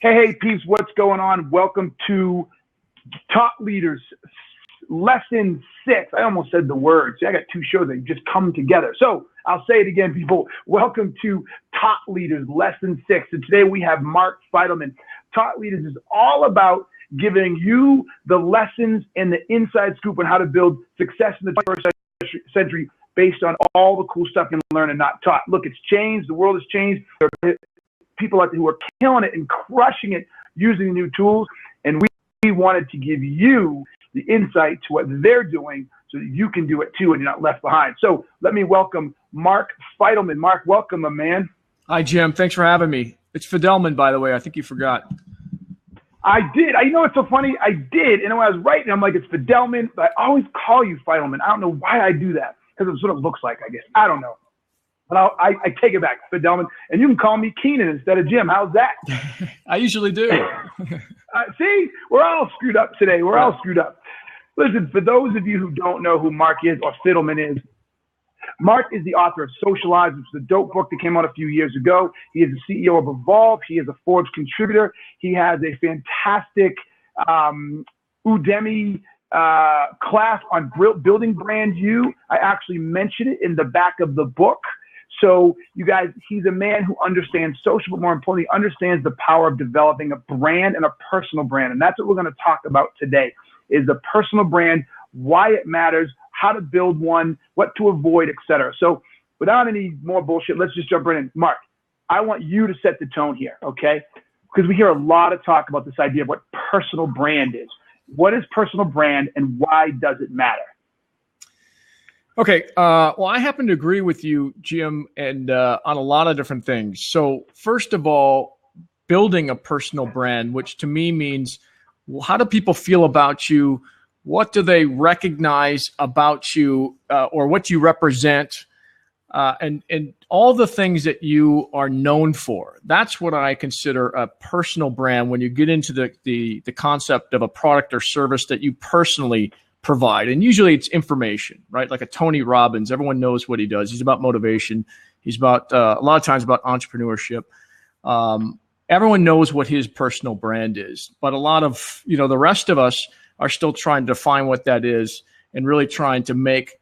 Hey, peeps, what's going on? Welcome to Top Leaders, Lesson 6. I almost said the word. See, I got two shows that just come together. So I'll say it again, people. Welcome to Top Leaders, Lesson 6. And today we have Mark Fidelman. Top Leaders is all about giving you the lessons and the inside scoop on how to build success in the 21st century based on all the cool stuff you can learn and not taught. Look, it's changed. The world has changed. There are people out there who are killing it and crushing it using new tools. And we wanted to give you the insight to what they're doing so that you can do it too and you're not left behind. So let me welcome Mark Fidelman. Mark, welcome, my man. Hi, Jim. Thanks for having me. It's Fidelman, by the way. I think you forgot. I did. You know what's so funny? I did. And when I was writing, I'm like, it's Fidelman, but I always call you Fidelman. I don't know why I do that, because it sort of looks like, I guess. I don't know. But I take it back, Fidelman. And you can call me Keenan instead of Jim. How's that? I usually do. See, we're all screwed up today. We're all screwed up. Listen, for those of you who don't know who Mark is or Fidelman is, Mark is the author of Socialize, which is a dope book that came out a few years ago. He is the CEO of Evolve. He is a Forbes contributor. He has a fantastic Udemy class on building brand you. I actually mentioned it in the back of the book. So you guys, he's a man who understands social, but more importantly, understands the power of developing a brand and a personal brand. And that's what we're going to talk about today, is the personal brand, why it matters, how to build one, what to avoid, etc. So without any more bullshit, let's just jump right in. Mark, I want you to set the tone here, okay? Because we hear a lot of talk about this idea of what personal brand is. What is personal brand and why does it matter? Okay. Well, I happen to agree with you, Jim, and on a lot of different things. So first of all, building a personal brand, which to me means, well, how do people feel about you? What do they recognize about you, or what you represent, and all the things that you are known for? That's what I consider a personal brand when you get into the concept of a product or service that you personally provide. And usually it's information, right? Like a Tony Robbins, everyone knows what he does. He's about motivation. He's about a lot of times about entrepreneurship. Everyone knows what his personal brand is, but a lot of the rest of us are still trying to find what that is and really trying to make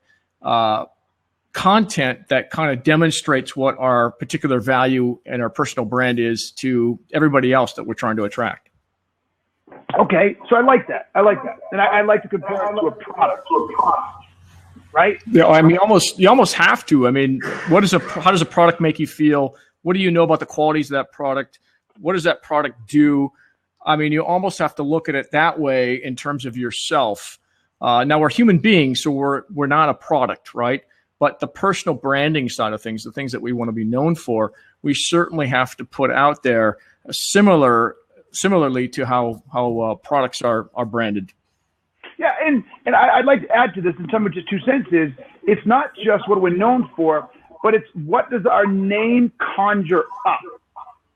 content that kind of demonstrates what our particular value and our personal brand is to everybody else that we're trying to attract. Okay, so I like that. And I like to compare it to a product, right? Yeah, I mean, you almost have to. I mean, how does a product make you feel? What do you know about the qualities of that product? What does that product do? I mean, you almost have to look at it that way in terms of yourself. Now, we're human beings, so we're not a product, right? But the personal branding side of things, the things that we want to be known for, we certainly have to put out there similarly to how products are branded. Yeah, and I'd like to add to this in some of just 2 sentences. It's not just what we're known for, but it's what does our name conjure up.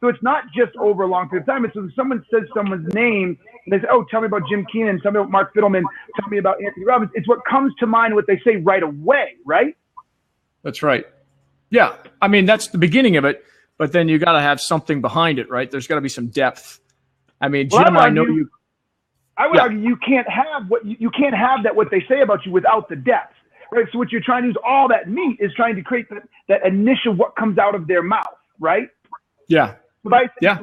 So it's not just over a long period of time. It's when someone says someone's name, and they say, oh, tell me about Jim Keenan, tell me about Mark Fidelman, tell me about Anthony Robbins. It's what comes to mind, what they say right away, right? That's right. Yeah, I mean, that's the beginning of it, but then you got to have something behind it, right? There's got to be some depth. I mean, Jim, I know you. I would argue you can't have what they say about you without the depth, right? So what you're trying to do is all that meat is trying to create that initial what comes out of their mouth, right? Yeah. If I say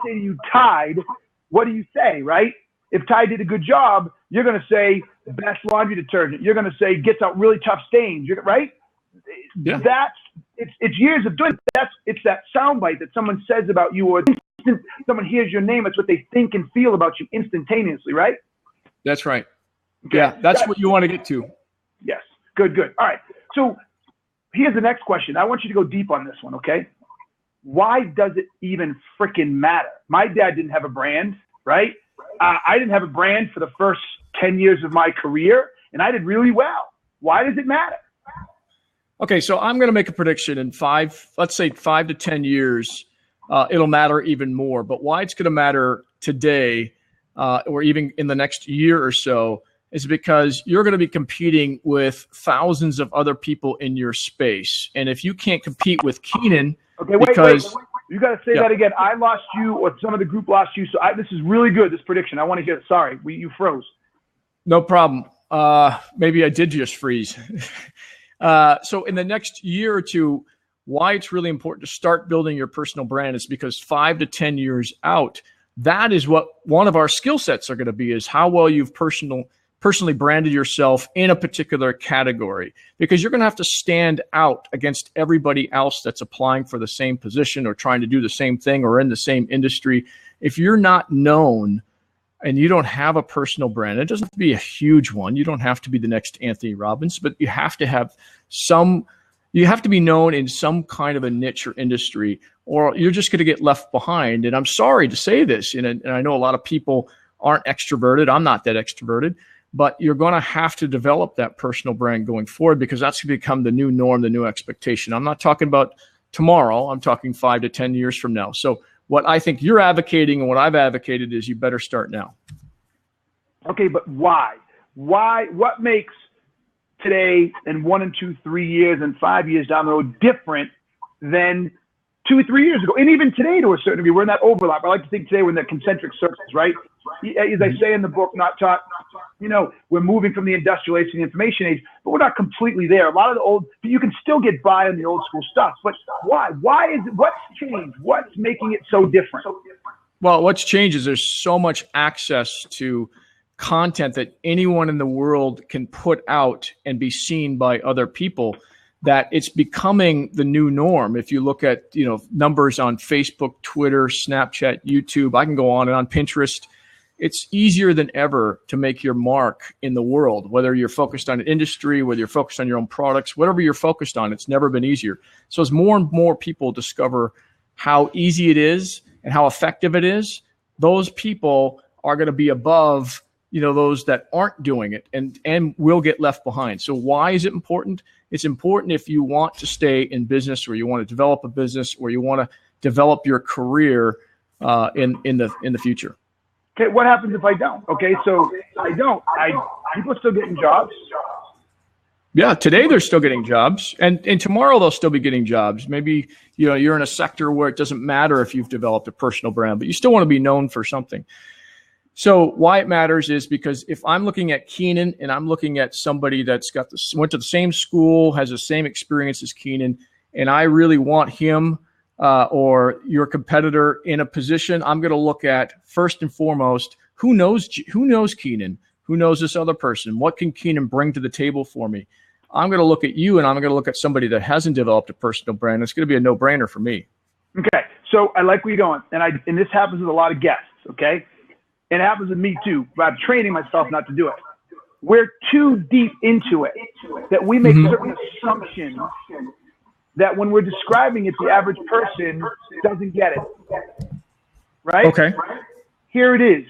to you, Tide, what do you say, right? If Tide did a good job, you're going to say best laundry detergent. You're going to say gets out really tough stains, right? Yeah. It's years of doing it. It's that soundbite that someone says about you, or someone hears your name. It's what they think and feel about you instantaneously, right? That's right. Okay. Yeah, that's what you want to get to. Yes. Good. All right. So here's the next question. I want you to go deep on this one, okay? Why does it even freaking matter? My dad didn't have a brand, right? I didn't have a brand for the first 10 years of my career, and I did really well. Why does it matter? Okay, so I'm going to make a prediction in 5 to 10 years, it'll matter even more. But why it's going to matter today, or even in the next year or so, is because you're going to be competing with thousands of other people in your space. And if you can't compete with Keenan, okay, wait. You got to say that again. I lost you, or some of the group lost you. So this is really good, this prediction. I want to hear it. Sorry, you froze. No problem. Maybe I did just freeze. So in the next year or two, why it's really important to start building your personal brand is because 5 to 10 years out, that is what one of our skill sets are going to be, is how well you've personally branded yourself in a particular category, because you're going to have to stand out against everybody else that's applying for the same position or trying to do the same thing or in the same industry. If you're not known and you don't have a personal brand, it doesn't have to be a huge one. You don't have to be the next Anthony Robbins, but you have to have you have to be known in some kind of a niche or industry, or you're just going to get left behind. And I'm sorry to say this, and I know a lot of people aren't extroverted. I'm not that extroverted, but you're going to have to develop that personal brand going forward, because that's going to become the new norm, the new expectation. I'm not talking about tomorrow. I'm talking 5 to 10 years from now. So what I think you're advocating and what I've advocated is you better start now. Okay, but why? Why? What makes today and 1 and 2, 3 years and 5 years down the road different than 2 or 3 years ago? And even today, to a certain degree, we're in that overlap. I like to think today we're in the concentric circles, right? As I say in the book, we're moving from the industrial age to the information age, but we're not completely there. A lot of the old, you can still get by on the old school stuff, but why? Why is it? What's changed? What's making it so different? Well, what's changed is there's so much access to content that anyone in the world can put out and be seen by other people, that it's becoming the new norm. If you look at, numbers on Facebook, Twitter, Snapchat, YouTube, I can go on and on, Pinterest. It's easier than ever to make your mark in the world, whether you're focused on an industry, whether you're focused on your own products, whatever you're focused on, it's never been easier. So as more and more people discover how easy it is and how effective it is, those people are going to be above those that aren't doing it and will get left behind. So why is it important? It's important if you want to stay in business, or you want to develop a business, or you want to develop your career in the future. Okay, what happens if I don't? Okay, so I don't. People are still getting jobs. Yeah, today they're still getting jobs, and tomorrow they'll still be getting jobs. Maybe you're in a sector where it doesn't matter if you've developed a personal brand, but you still want to be known for something. So why it matters is because if I'm looking at Keenan and I'm looking at somebody that's went to the same school, has the same experience as Keenan, and I really want him or your competitor in a position, I'm going to look at first and foremost, who knows Keenan, who knows this other person, what can Keenan bring to the table for me? I'm going to look at you, and I'm going to look at somebody that hasn't developed a personal brand. It's going to be a no-brainer for me. Okay, so I like where you're going, and this happens with a lot of guests. Okay. And it happens with me too, but I'm training myself not to do it. We're too deep into it that we make certain assumptions that when we're describing it, the average person doesn't get it. Right? Okay. Here it is.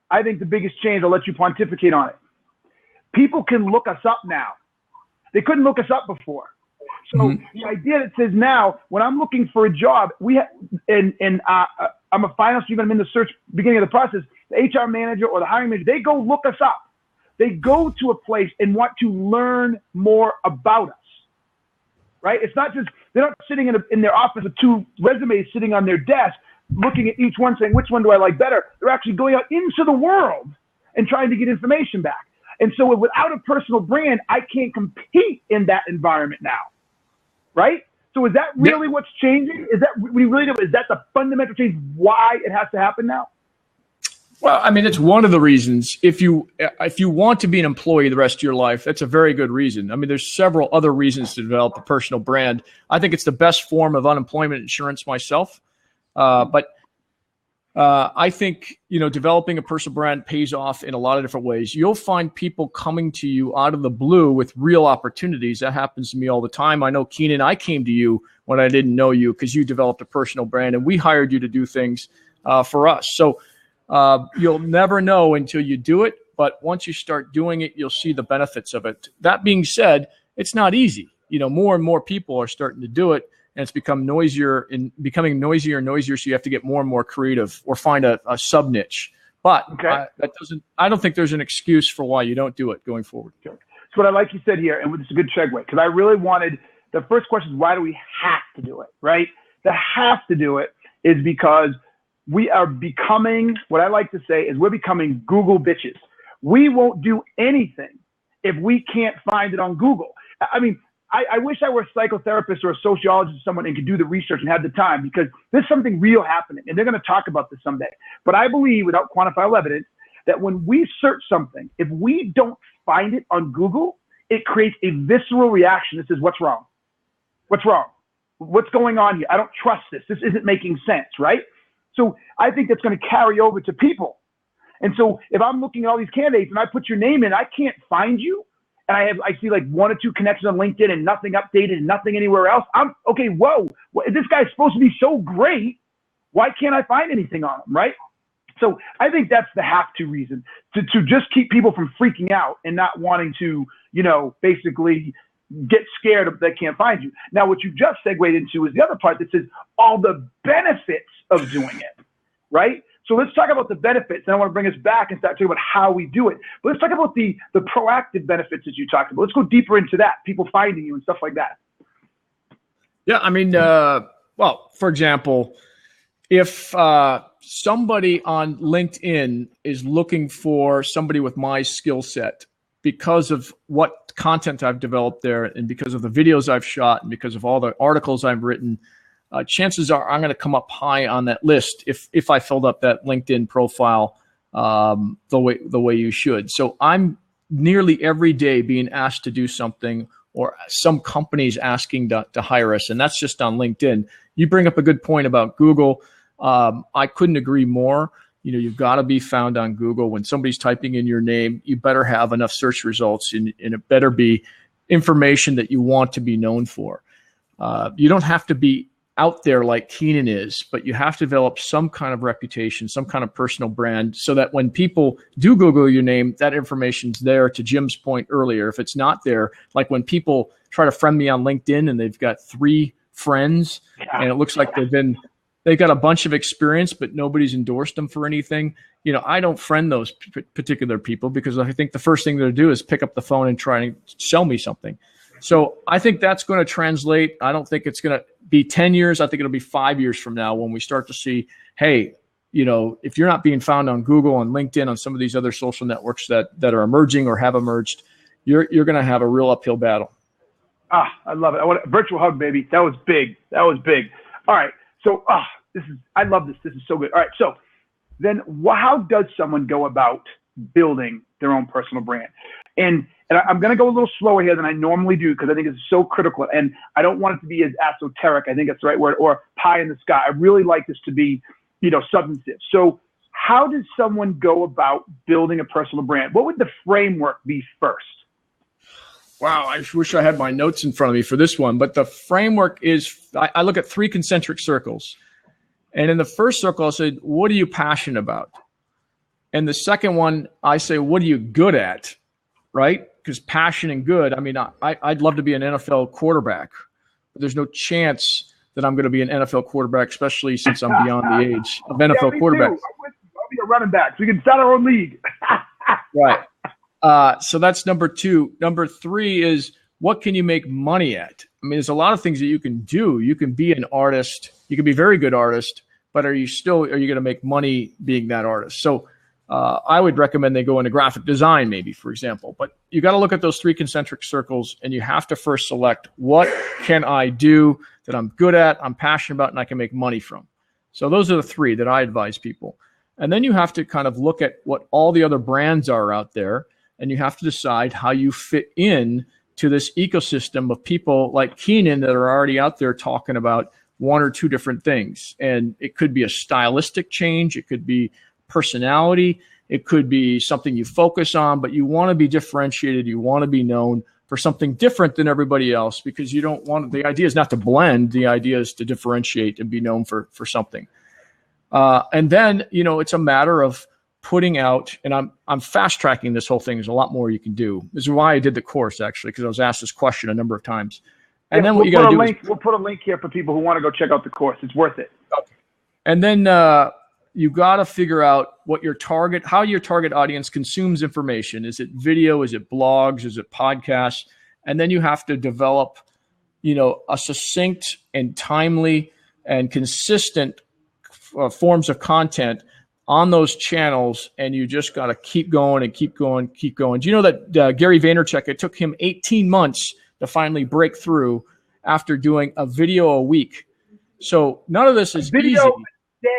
I think the biggest change, I'll let you pontificate on it. People can look us up now. They couldn't look us up before. So the idea that says now, when I'm looking for a job, I'm a finalist, even I'm in the search beginning of the process, the HR manager or the hiring manager, they go look us up. They go to a place and want to learn more about us, right? It's not just, they're not sitting in their office with 2 resumes sitting on their desk, looking at each one saying, which one do I like better? They're actually going out into the world and trying to get information back. And so without a personal brand, I can't compete in that environment now, right? So is that really what's changing? Is that the fundamental change why it has to happen now? Well, I mean, it's one of the reasons. If you want to be an employee the rest of your life, that's a very good reason. I mean, there's several other reasons to develop a personal brand. I think it's the best form of unemployment insurance myself. But I think, developing a personal brand pays off in a lot of different ways. You'll find people coming to you out of the blue with real opportunities. That happens to me all the time. I know, Keenan, I came to you when I didn't know you because you developed a personal brand and we hired you to do things for us. So you'll never know until you do it. But once you start doing it, you'll see the benefits of it. That being said, it's not easy. More and more people are starting to do it. And it's becoming noisier. So you have to get more and more creative or find a sub niche. But I don't think there's an excuse for why you don't do it going forward. Okay. So what I like you said here, and it's a good segue, because I really wanted, the first question is, why do we have to do it, right? that has to do it is because we are becoming, what I like to say is we're becoming Google bitches. We won't do anything if we can't find it on Google. I mean, I wish I were a psychotherapist or a sociologist or someone and could do the research and have the time, because there's something real happening and they're going to talk about this someday. But I believe, without quantifiable evidence, that when we search something, if we don't find it on Google, it creates a visceral reaction that says, what's wrong? What's wrong? What's going on here? I don't trust this. This isn't making sense, right? So I think that's going to carry over to people. And so if I'm looking at all these candidates and I put your name in, I can't find you, and I see like 1 or 2 connections on LinkedIn and nothing updated and nothing anywhere else. I'm okay. Whoa, this guy's supposed to be so great. Why can't I find anything on him? Right. So I think that's the have to reason, to just keep people from freaking out and not wanting to, basically get scared if they can't find you. Now, what you just segued into is the other part that says all the benefits of doing it. Right. So let's talk about the benefits, and I want to bring us back and start talking about how we do it. But let's talk about the proactive benefits that you talked about. Let's go deeper into that, people finding you and stuff like that. Yeah, I mean, well, for example, if somebody on LinkedIn is looking for somebody with my skill set because of what content I've developed there and because of the videos I've shot and because of all the articles I've written, chances are I'm going to come up high on that list if I filled up that LinkedIn profile the way you should. So I'm nearly every day being asked to do something, or some companies asking to hire us, and that's just on LinkedIn. You bring up a good point about Google. I couldn't agree more. You've got to be found on Google. When somebody's typing in your name, you better have enough search results, and it better be information that you want to be known for. You don't have to be out there like Keenan is, but you have to develop some kind of reputation, some kind of personal brand, so that when people do Google your name, that information's there. To Jim's point earlier, if it's not there, like when people try to friend me on LinkedIn and they've got 3 friends and it looks like they've got a bunch of experience, but nobody's endorsed them for anything. I don't friend those particular people, because I think the first thing they'll do is pick up the phone and try to sell me something. So I think that's going to translate. I don't think it's going to be 10 years. I think it'll be 5 years from now when we start to see, hey, if you're not being found on Google, on LinkedIn, on some of these other social networks that are emerging or have emerged, you're going to have a real uphill battle. I love it. I want a virtual hug, baby. That was big. All right. So I love this. This is so good. All right. So then how does someone go about building their own personal brand? And I'm going to go a little slower here than I normally do, because I think it's so critical, and I don't want it to be as esoteric, I think that's the right word, or pie in the sky. I really like this to be, substantive. So how does someone go about building a personal brand? What would the framework be first? Wow, I wish I had my notes in front of me for this one, but the framework is, I look at 3 concentric circles. And in the first circle, I say, what are you passionate about? And the second one, I say, what are you good at? Right? Because passion and good, I mean, I'd love to be an NFL quarterback, but there's no chance that I'm going to be an NFL quarterback, especially since I'm beyond the age of NFL quarterbacks. I'll be a running back, so we can start our own league. Right. So that's number 2. Number 3 is, what can you make money at? I mean, there's a lot of things that you can do. You can be an artist. You can be a very good artist, but are you going to make money being that artist? So I would recommend they go into graphic design, maybe, for example. But you got to look at those 3 concentric circles, and you have to first select, what can I do that I'm good at, I'm passionate about, and I can make money from? So those are the 3 that I advise people. And then you have to kind of look at what all the other brands are out there, and you have to decide how you fit in to this ecosystem of people like Keenan that are already out there talking about 1 or 2 different things. And it could be a stylistic change. It could be personality. It could be something you focus on, but you want to be differentiated. You want to be known for something different than everybody else, because you don't want, the idea is not to blend. The idea is to differentiate and be known for something. And then, it's a matter of putting out, and I'm fast tracking this whole thing. There's a lot more you can do. This is why I did the course, actually, because I was asked this question a number of times. And then what you got to do we'll put a link here for people who want to go check out the course. It's worth it. Okay. And then, you got to figure out how your target audience consumes information. Is it video? Is it blogs? Is it podcasts? And then you have to develop, a succinct and timely and consistent forms of content on those channels, and you just got to keep going and keep going, keep going. Do you know that Gary Vaynerchuk, it took him 18 months to finally break through after doing a video a week? So none of this is video easy. A day.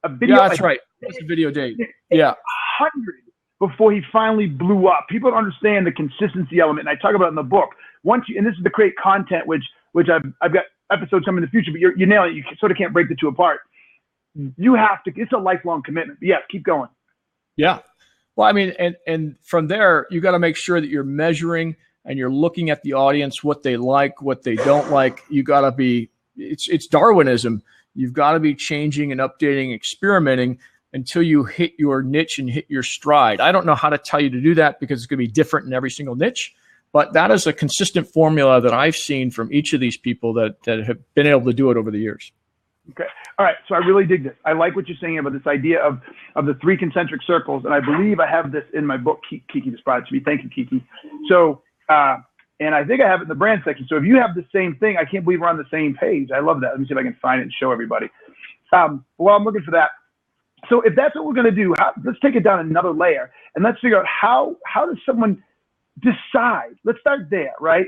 A video. Yeah, that's right. It's a video day. Yeah. 100 before he finally blew up. People don't understand the consistency element, and I talk about it in the book. Once you, and this is the create content, which I've got episodes coming in the future, but you're nailing it. You sort of can't break the two apart. You have to. It's a lifelong commitment. But yes, keep going. Yeah. Well, I mean, and from there, you got to make sure that you're measuring and you're looking at the audience, what they like, what they don't like. You got to be. It's Darwinism. You've got to be changing and updating, experimenting until you hit your niche and hit your stride. I don't know how to tell you to do that because it's going to be different in every single niche, but that is a consistent formula that I've seen from each of these people that have been able to do it over the years. Okay. All right. So I really dig this. I like what you're saying about this idea of the three concentric circles. And I believe I have this in my book. Kiki just brought it to me. Thank you, Kiki. So, and I think I have it in the brand section. So if you have the same thing, I can't believe we're on the same page. I love that. Let me see if I can find it and show everybody. While I'm looking for that. So if that's what we're going to do, let's take it down another layer and let's figure out how does someone decide? Let's start there, right?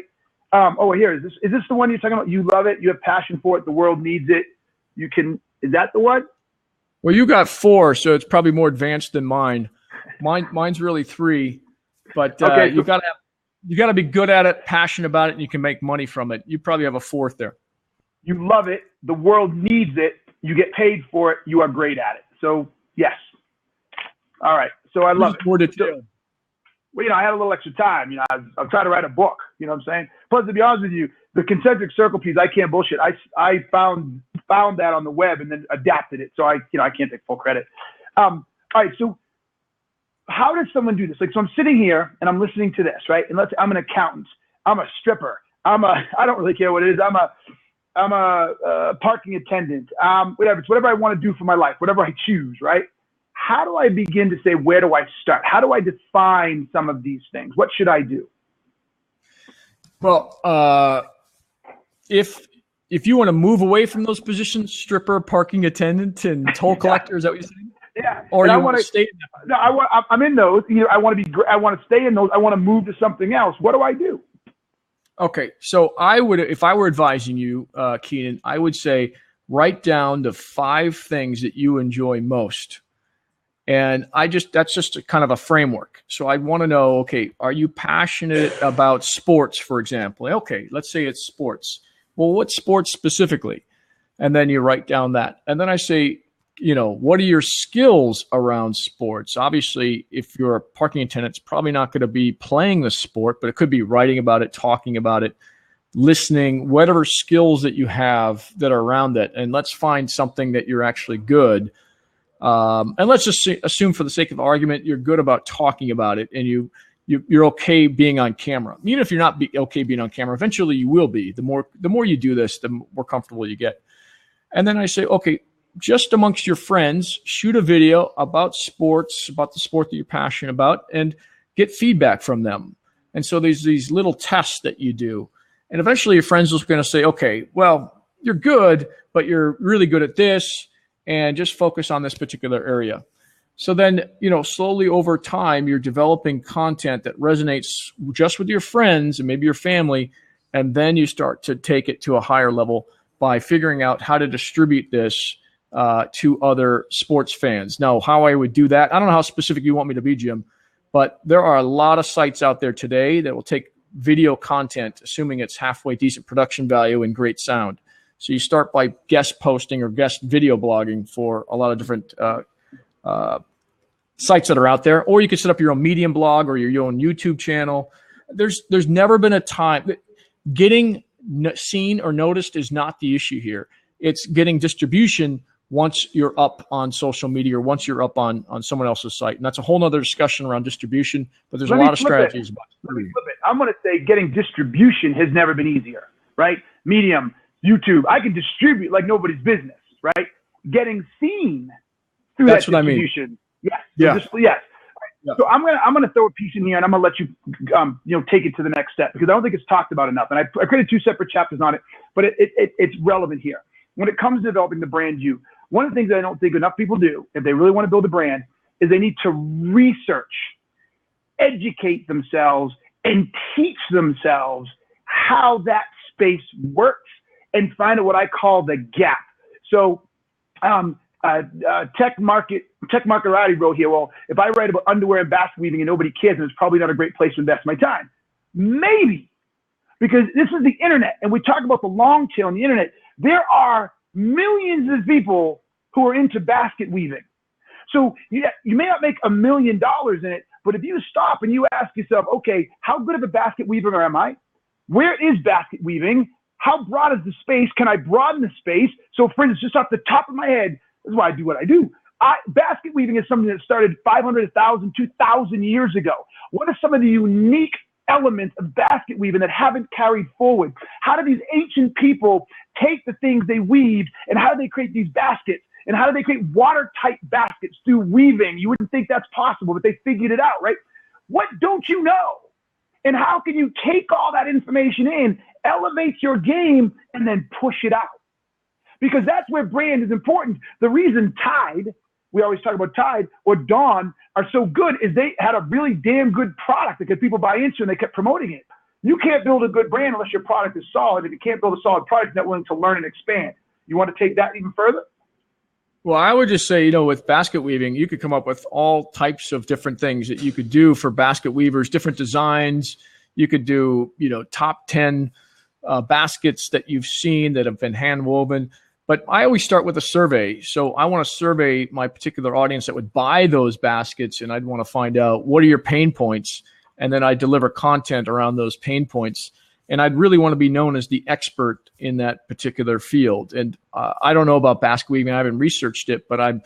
Here, is this the one you're talking about? You love it. You have passion for it. The world needs it. Is that the one? Well, you got 4, so it's probably more advanced than mine. Mine's really 3, but okay, you got to be good at it, passionate about it, and you can make money from it. You probably have a 4th there. You love it. The world needs it. You get paid for it. You are great at it. So yes. All right. So I love it. More detail. Well, I had a little extra time. I'll try to write a book. You know what I'm saying? Plus, to be honest with you, the concentric circle piece, I can't bullshit. I found that on the web and then adapted it. So I can't take full credit. All right. So how does someone do this? So I'm sitting here and I'm listening to this, right? And I'm an accountant. I'm a stripper. I don't really care what it is. I'm a parking attendant. Whatever. It's whatever I want to do for my life, whatever I choose, right? How do I begin to say, where do I start? How do I define some of these things? What should I do? Well, if you want to move away from those positions, stripper, parking attendant, and toll collector, is that what you're saying? Yeah. Or you want to stay in them? No, I'm in those. I want to stay in those. I want to move to something else. What do I do? Okay. So if I were advising you, Keenan, I would say write down the 5 things that you enjoy most. And that's just a kind of a framework. So I want to know, okay, are you passionate about sports, for example? Okay, let's say it's sports. Well, what sports specifically? And then you write down that. And then I say, what are your skills around sports? Obviously, if you're a parking attendant, it's probably not going to be playing the sport, but it could be writing about it, talking about it, listening, whatever skills that you have that are around it. And let's find something that you're actually good. And let's just assume, for the sake of argument, you're good about talking about it, and you're okay being on camera. Even if you're not okay being on camera, eventually you will be. The more you do this, the more comfortable you get. And then I say, okay, just amongst your friends, shoot a video about sports, about the sport that you're passionate about, and get feedback from them. And so there's these little tests that you do, and eventually your friends are going to say, okay, well, you're good, but you're really good at this, and just focus on this particular area. So then, slowly over time, you're developing content that resonates just with your friends and maybe your family, and then you start to take it to a higher level by figuring out how to distribute this to other sports fans. Now, how I would do that, I don't know how specific you want me to be, Jim, but there are a lot of sites out there today that will take video content, assuming it's halfway decent production value and great sound. So you start by guest posting or guest video blogging for a lot of different sites that are out there, or you can set up your own Medium blog or your own YouTube channel. There's never been a time getting seen or noticed is not the issue here. It's getting distribution once you're up on social media or once you're up on someone else's site. And that's a whole nother discussion around distribution, but there's a lot of strategies about it. Let me flip it. I'm going to say getting distribution has never been easier, right? Medium, YouTube, I can distribute like nobody's business, right? Getting seen through that distribution. Yes. Yeah. Yes. Yeah. So I'm gonna throw a piece in here, and I'm gonna let you take it to the next step, because I don't think it's talked about enough. And I created 2 separate chapters on it, but it's relevant here. when it comes to developing the brand you, one of the things that I don't think enough people do, if they really want to build a brand, is they need to research, educate themselves, and teach themselves how that space works and find out what I call the gap. So Tech Markerati wrote here, well, if I write about underwear and basket weaving and nobody cares, then it's probably not a great place to invest my time. Maybe, because this is the internet, and we talk about the long tail on the internet. There are millions of people who are into basket weaving. So you may not make $1 million in it, but if you stop and you ask yourself, okay, how good of a basket weaver am I? Where is basket weaving? How broad is the space? Can I broaden the space? So for instance, just off the top of my head, this is why I do what I do. Basket weaving is something that started 500, 1,000, 2,000 years ago. What are some of the unique elements of basket weaving that haven't carried forward? How do these ancient people take the things they weaved, and how do they create these baskets? And how do they create watertight baskets through weaving? You wouldn't think that's possible, but they figured it out, right? What don't you know? And how can you take all that information in, elevate your game, and then push it out? Because that's where brand is important. The reason Tide, we always talk about Tide, or Dawn are so good is they had a really damn good product that could people buy into, and they kept promoting it. You can't build a good brand unless your product is solid. If you can't build a solid product, you're not willing to learn and expand. You want to take that even further? Well, I would just say, with basket weaving, you could come up with all types of different things that you could do for basket weavers, different designs. You could do, top 10 baskets that you've seen that have been hand woven. But I always start with a survey. So I want to survey my particular audience that would buy those baskets, and I'd want to find out what are your pain points, and then I deliver content around those pain points. And I'd really want to be known as the expert in that particular field. And I don't know about basket weaving. I haven't researched it, but I'm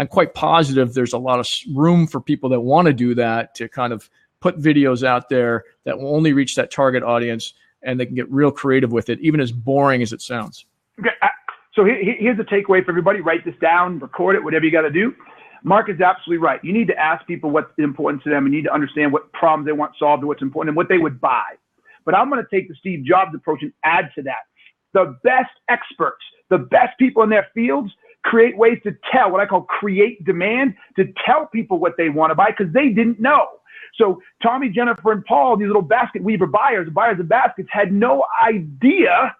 quite positive there's a lot of room for people that want to do that, to kind of put videos out there that will only reach that target audience, and they can get real creative with it, even as boring as it sounds. Okay. So here's the takeaway for everybody. Write this down, record it, whatever you got to do. Mark is absolutely right. You need to ask people what's important to them. You need to understand what problems they want solved and what's important and what they would buy. But I'm going to take the Steve Jobs approach and add to that. The best experts, the best people in their fields create ways to tell, what I call create demand, to tell people what they want to buy because they didn't know. So Tommy, Jennifer, and Paul, these little basket weaver buyers of baskets, had no idea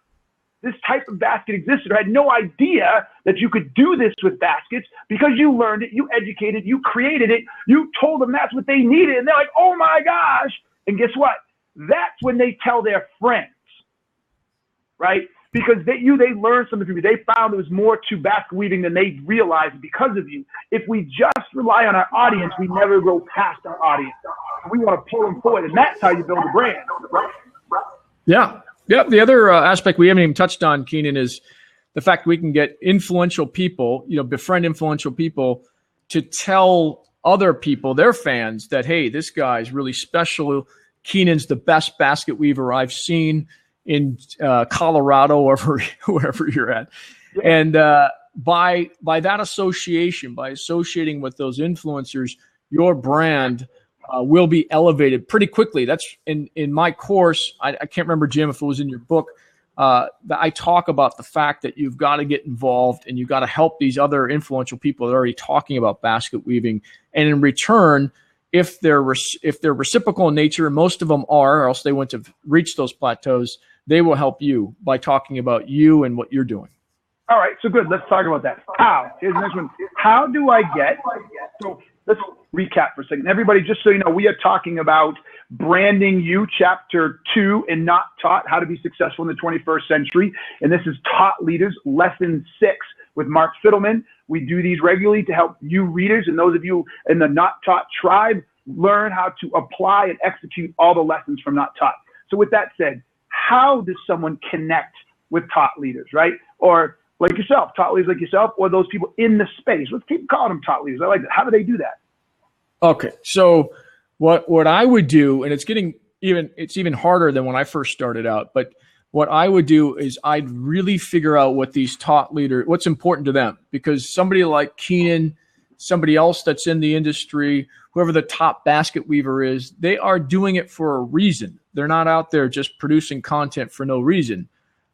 this type of basket existed, or had no idea that you could do this with baskets, because you learned it, you educated, you created it, you told them that's what they needed, and they're like, oh my gosh. And guess what? That's when they tell their friends, right? Because they learned something from you. They found there was more to basket weaving than they realized because of you. If we just rely on our audience, we never go past our audience. We want to pull them forward, and that's how you build a brand, right? Yeah. Yep. The other aspect we haven't even touched on, Keenan, is the fact we can get influential people, befriend influential people to tell other people, their fans, that, hey, this guy's really special. Keenan's the best basket weaver I've seen in Colorado or wherever you're at. Yeah. And by that association, by associating with those influencers, your brand will be elevated pretty quickly. That's in my course. I can't remember, Jim, if it was in your book. I talk about the fact that you've got to get involved and you've got to help these other influential people that are already talking about basket weaving. And in return, if they're reciprocal in nature, and most of them are, or else they wouldn't have reached those plateaus, they will help you by talking about you and what you're doing. All right, so good. Let's talk about that. How? Here's the next one. How do I get? So let's recap for a second. Everybody, just so you know, we are talking about Branding You, Chapter 2 in Not Taught, How to Be Successful in the 21st Century. And this is Taught Leaders, Lesson 6 with Mark Fidelman. We do these regularly to help you readers and those of you in the Not Taught tribe learn how to apply and execute all the lessons from Not Taught. So with that said, how does someone connect with taught leaders, right? Or like yourself, taught leaders like yourself, or those people in the space. Let's keep calling them taught leaders. I like that. How do they do that? Okay, so what I would do, and it's even harder than when I first started out, but what I would do is I'd really figure out what these taught leaders, what's important to them, because somebody like Keenan, somebody else that's in the industry, whoever the top basket weaver is, they are doing it for a reason. They're not out there just producing content for no reason.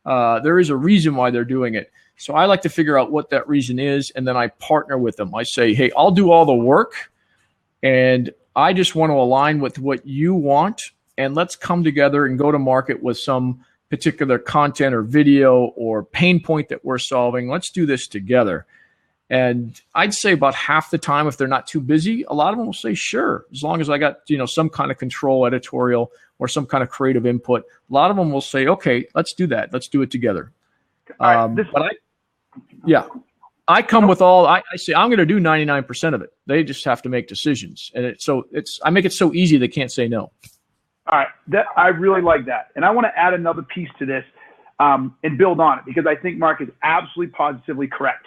There is a reason why they're doing it. So I like to figure out what that reason is, and then I partner with them. I say, hey, I'll do all the work, and I just want to align with what you want, and let's come together and go to market with some particular content or video or pain point that we're solving. Let's do this together. And I'd say about half the time, if they're not too busy, a lot of them will say, sure, as long as I got, some kind of control editorial or some kind of creative input. A lot of them will say, okay, let's do that. Let's do it together. I come with I say, I'm going to do 99% of it. They just have to make decisions. And I make it so easy they can't say no. All right. I really like that. And I want to add another piece to this and build on it, because I think Mark is absolutely positively correct.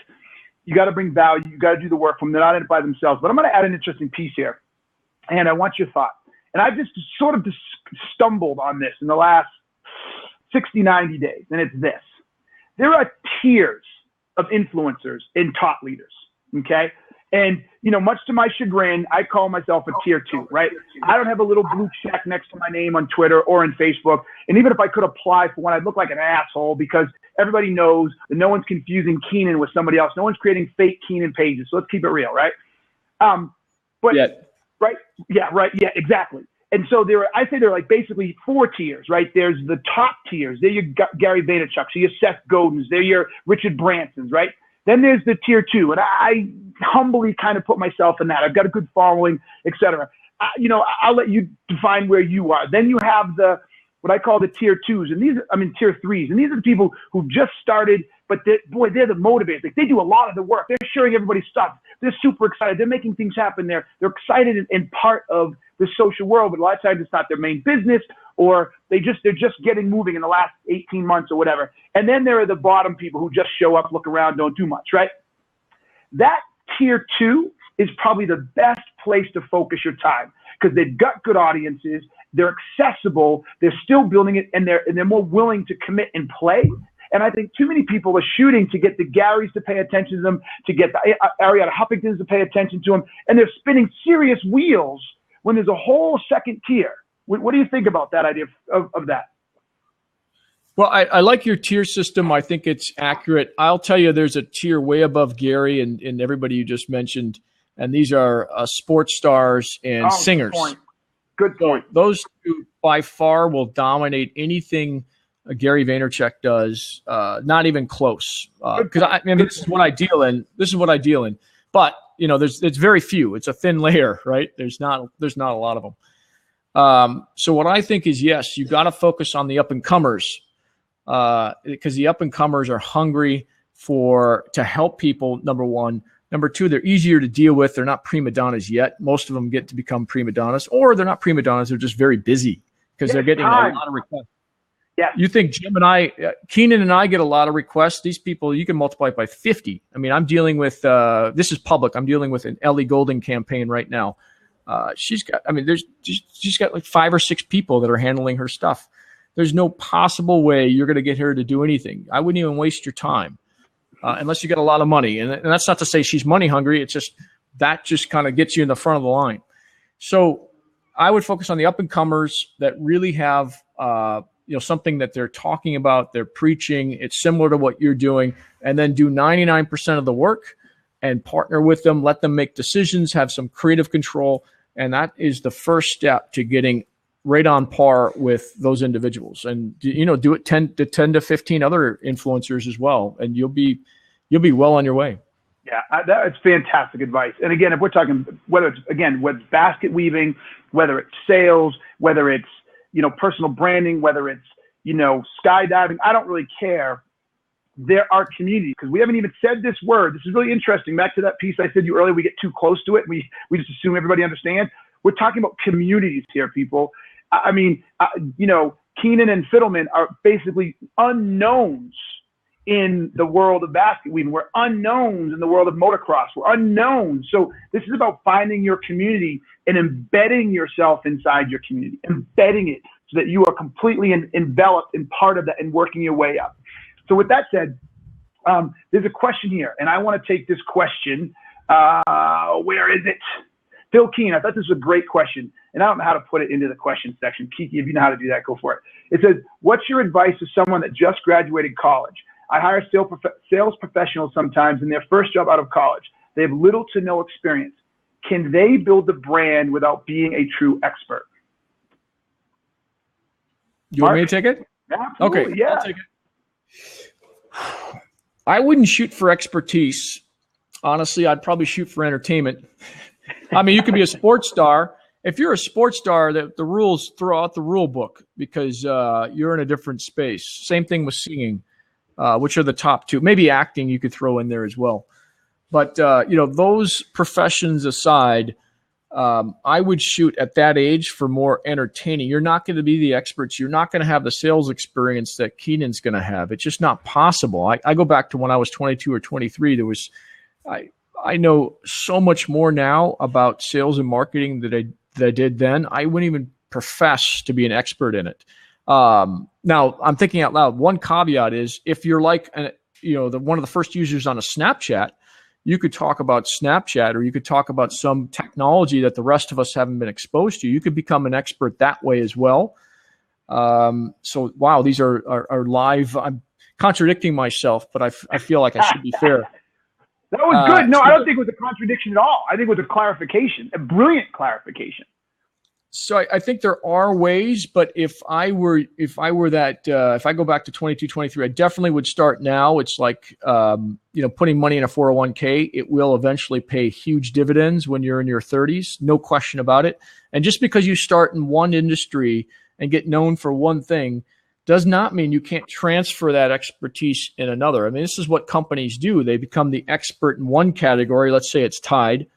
You got to bring value. You got to do the work from them. They're not in it by themselves. But I'm going to add an interesting piece here. And I want your thought. And I've just sort of stumbled on this in the last 60, 90 days. And it's this. There are tiers of influencers and thought leaders. Okay. And, much to my chagrin, I call myself a tier 2, right? I don't have a little blue check next to my name on Twitter or on Facebook. And even if I could apply for one, I'd look like an asshole, because everybody knows that no one's confusing Keenan with somebody else. No one's creating fake Keenan pages. So let's keep it real, right? Right. Yeah, right. Yeah, exactly. And so I say there are like basically 4 tiers, right? There's the top tiers. They're your Gary Vaynerchuk's, your Seth Godin's, they're your Richard Branson's, right? Then there's the tier 2, and I humbly kind of put myself in that. I've got a good following, et cetera. I'll let you define where you are. Then you have what I call the tier 2s, and tier 3s, and these are the people who've just started, but they're the motivators. Like, they do a lot of the work. They're sharing everybody's stuff. They're super excited. They're making things happen there. They're excited and part of the social world, but a lot of times it's not their main business, or they're just getting moving in the last 18 months or whatever. And then there are the bottom people who just show up, look around, don't do much, right? That tier 2 is probably the best place to focus your time, because they've got good audiences, they're accessible, they're still building it, and they're more willing to commit and play. And I think too many people are shooting to get the Garys to pay attention to them, to get the Ariana Huffingtons to pay attention to them, and they're spinning serious wheels when there's a whole second tier. What do you think about that idea of that? Well, I like your tier system. I think it's accurate. I'll tell you, there's a tier way above Gary and everybody you just mentioned, and these are sports stars and singers. Good point. So those two by far will dominate anything Gary Vaynerchuk does. Not even close. Because this is what I deal in. But it's very few. It's a thin layer, right? There's not a lot of them. So what I think is, yes, you got to focus on the up and comers. Because the up and comers are hungry to help people. Number one. Number two, they're easier to deal with. They're not prima donnas yet. Most of them get to become prima donnas, or they're not prima donnas. They're just very busy because they're getting a lot of requests. Yeah. You think Keenan and I get a lot of requests. These people, you can multiply it by 50. I'm dealing with, this is public. I'm dealing with an Ellie Goulding campaign right now. She's got like 5 or 6 people that are handling her stuff. There's no possible way you're going to get her to do anything. I wouldn't even waste your time unless you get a lot of money. And that's not to say she's money hungry. It's just that just kind of gets you in the front of the line. So I would focus on the up and comers that really have something that they're talking about, they're preaching. It's similar to what you're doing, and then do 99% of the work and partner with them. Let them make decisions. Have some creative control, and that is the first step to getting right on par with those individuals, and do it 10 to 15 other influencers as well, and you'll be well on your way. Yeah, that's fantastic advice. And again, if we're talking whether it's basket weaving, whether it's sales, whether it's personal branding, whether it's skydiving, I don't really care. There are communities, because we haven't even said this word. This is really interesting. Back to that piece I said you earlier, we get too close to it. We just assume everybody understands. We're talking about communities here, people. Keenan and Fidelman are basically unknowns in the world of basket weaving. We're unknowns in the world of motocross. We're unknowns. So this is about finding your community and embedding yourself inside your community, embedding it so that you are completely enveloped and part of that and working your way up. So with that said, there's a question here, and I want to take this question. Where is it? Phil Keenan, I thought this was a great question, and I don't know how to put it into the question section. Kiki, if you know how to do that, go for it. It says, what's your advice to someone that just graduated college? I hire sales professionals sometimes in their first job out of college. They have little to no experience. Can they build the brand without being a true expert? You want me to take it? Absolutely, okay, yeah. I'll take it. I wouldn't shoot for expertise. Honestly, I'd probably shoot for entertainment. I mean, you could be a sports star. If you're a sports star, the rules throw out the rule book because you're in a different space. Same thing with singing, which are the top two. Maybe acting you could throw in there as well. But, those professions aside, I would shoot at that age for more entertaining. You're not going to be the experts. You're not going to have the sales experience that Keenan's going to have. It's just not possible. I go back to when I was 22 or 23. I know so much more now about sales and marketing that I did then. I wouldn't even profess to be an expert in it. Now, I'm thinking out loud. One caveat is if you're like one of the first users on a Snapchat, you could talk about Snapchat, or you could talk about some technology that the rest of us haven't been exposed to. You could become an expert that way as well. So, wow, these are live. I'm contradicting myself, but I feel like I should be fair. That was good. No, I don't think it was a contradiction at all. I think it was a clarification, a brilliant clarification. So I think there are ways, but if I go back to 22, 23, I definitely would start now. It's like, putting money in a 401k. It will eventually pay huge dividends when you're in your 30s. No question about it. And just because you start in one industry and get known for one thing does not mean you can't transfer that expertise in another. I mean, this is what companies do. They become the expert in one category. Let's say it's Tide.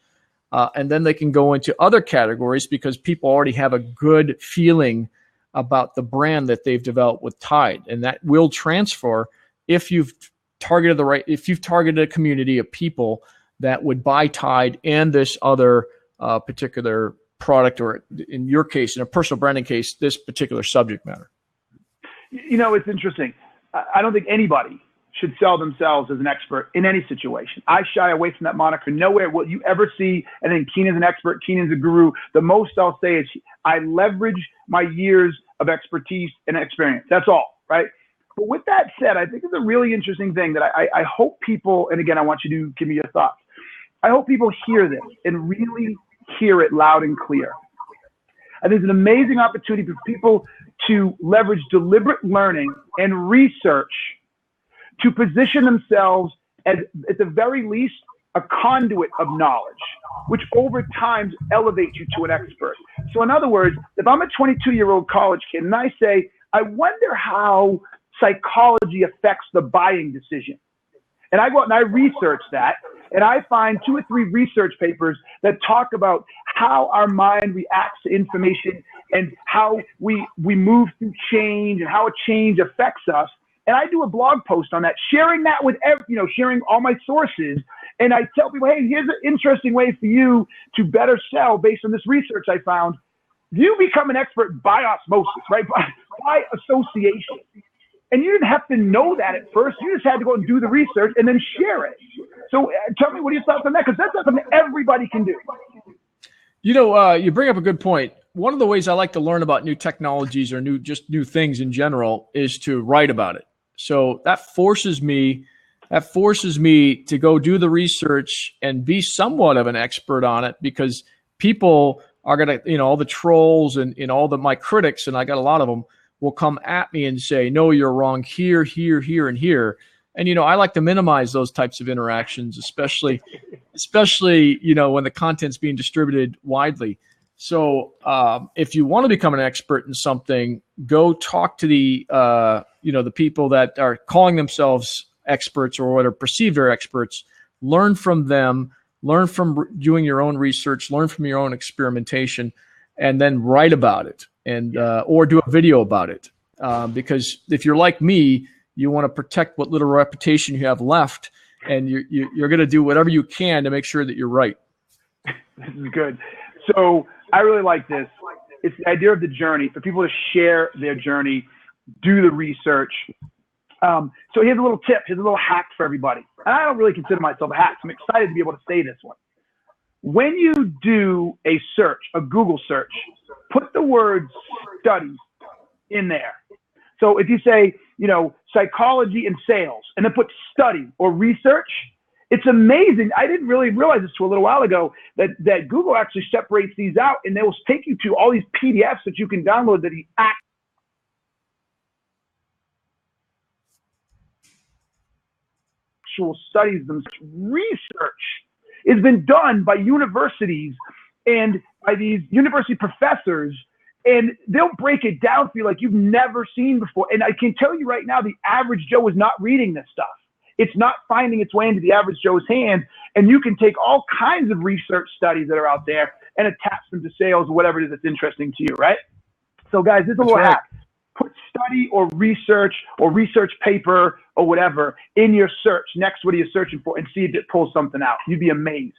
And then they can go into other categories because people already have a good feeling about the brand that they've developed with Tide. And that will transfer if you've targeted a community of people that would buy Tide and this other particular product, or in your case, in a personal branding case, this particular subject matter. It's interesting. I don't think anybody should sell themselves as an expert in any situation. I shy away from that moniker. Nowhere will you ever see, and then Keenan's an expert, Keenan's a guru. The most I'll say is I leverage my years of expertise and experience. That's all, right? But with that said, I think it's a really interesting thing that I hope people, and again, I want you to give me your thoughts. I hope people hear this and really hear it loud and clear. And there's an amazing opportunity for people to leverage deliberate learning and research to position themselves as, at the very least, a conduit of knowledge, which over time elevates you to an expert. So in other words, if I'm a 22-year-old college kid and I say, I wonder how psychology affects the buying decision, and I go out and I research that, and I find 2 or 3 research papers that talk about how our mind reacts to information and how we move through change and how a change affects us. And I do a blog post on that, sharing that with sharing all my sources. And I tell people, hey, here's an interesting way for you to better sell based on this research I found. You become an expert by osmosis, right? By association. And you didn't have to know that at first. You just had to go and do the research and then share it. So tell me, what are your thoughts on that? Because that's not something everybody can do. You bring up a good point. One of the ways I like to learn about new technologies or new things in general is to write about it. So that forces me to go do the research and be somewhat of an expert on it, because people are going to, all the trolls and my critics, and I got a lot of them, will come at me and say, no, you're wrong here, here, here, and here. And, I like to minimize those types of interactions, especially, when the content's being distributed widely. So if you want to become an expert in something, go talk to the people that are calling themselves experts or what are perceived are experts. Learn from them, learn from doing your own research, learn from your own experimentation, and then write about it and or do a video about it. Because if you're like me, you want to protect what little reputation you have left, and you're going to do whatever you can to make sure that you're right. This is good. So I really like this. It's the idea of the journey, for people to share their journey, do the research. So here's a little tip. Here's a little hack for everybody. And I don't really consider myself a hack. So I'm excited to be able to say this one. when you do a search, a Google search, put the word study in there. So if you say, psychology and sales, and then put study or research, it's amazing. I didn't really realize this till a little while ago that Google actually separates these out, and they will take you to all these PDFs that you can download that he actual studies them. Research has been done by universities and by these university professors, and they'll break it down for you like you've never seen before. And I can tell you right now, the average Joe is not reading this stuff. It's not finding its way into the average Joe's hand. And you can take all kinds of research studies that are out there and attach them to sales or whatever it is that's interesting to you, right? So guys, this is a little hack. Put study or research paper or whatever in your search next to what you're searching for and see if it pulls something out. You'd be amazed.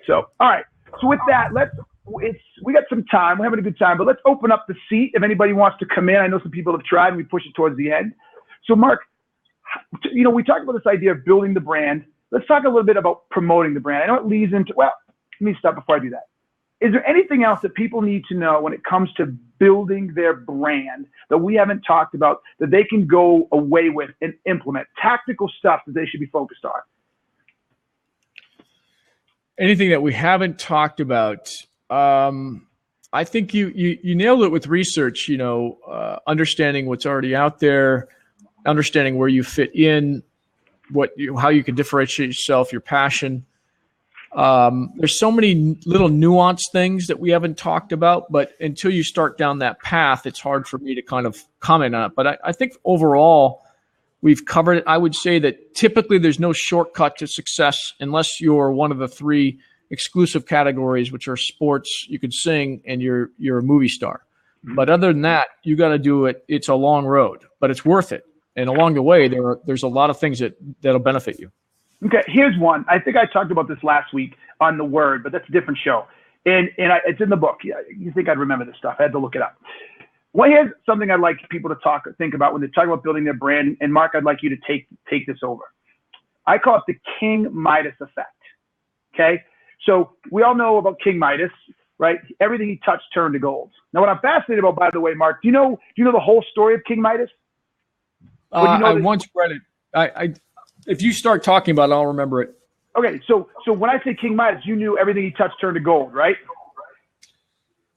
So, all right. So with that, we got some time. We're having a good time, but let's open up the seat if anybody wants to come in. I know some people have tried and we push it towards the end. So Mark, we talked about this idea of building the brand. Let's talk a little bit about promoting the brand. I know it leads into, let me stop before I do that. Is there anything else that people need to know when it comes to building their brand that we haven't talked about that they can go away with and implement? Tactical stuff that they should be focused on? Anything that we haven't talked about? I think you nailed it with research, understanding what's already out there, understanding where you fit in, how you can differentiate yourself, your passion. There's so many little nuanced things that we haven't talked about, but until you start down that path, it's hard for me to kind of comment on it. But I think overall, we've covered it. I would say that typically there's no shortcut to success unless you're one of the three exclusive categories, which are sports, you can sing, and you're a movie star. But other than that, you got to do it. It's a long road, but it's worth it. And along the way, there's a lot of things that'll benefit you. Okay, here's one. I think I talked about this last week on The Word, but that's a different show. And it's in the book. Yeah, you think I'd remember this stuff. I had to look it up. Well, here's something I'd like people to think about when they talk about building their brand. And Mark, I'd like you to take this over. I call it the King Midas effect. Okay? So we all know about King Midas, right? Everything he touched turned to gold. Now, what I'm fascinated about, by the way, Mark, do you know the whole story of King Midas? I once read it. If you start talking about it, I'll remember it. Okay, so when I say King Midas, you knew everything he touched turned to gold, right?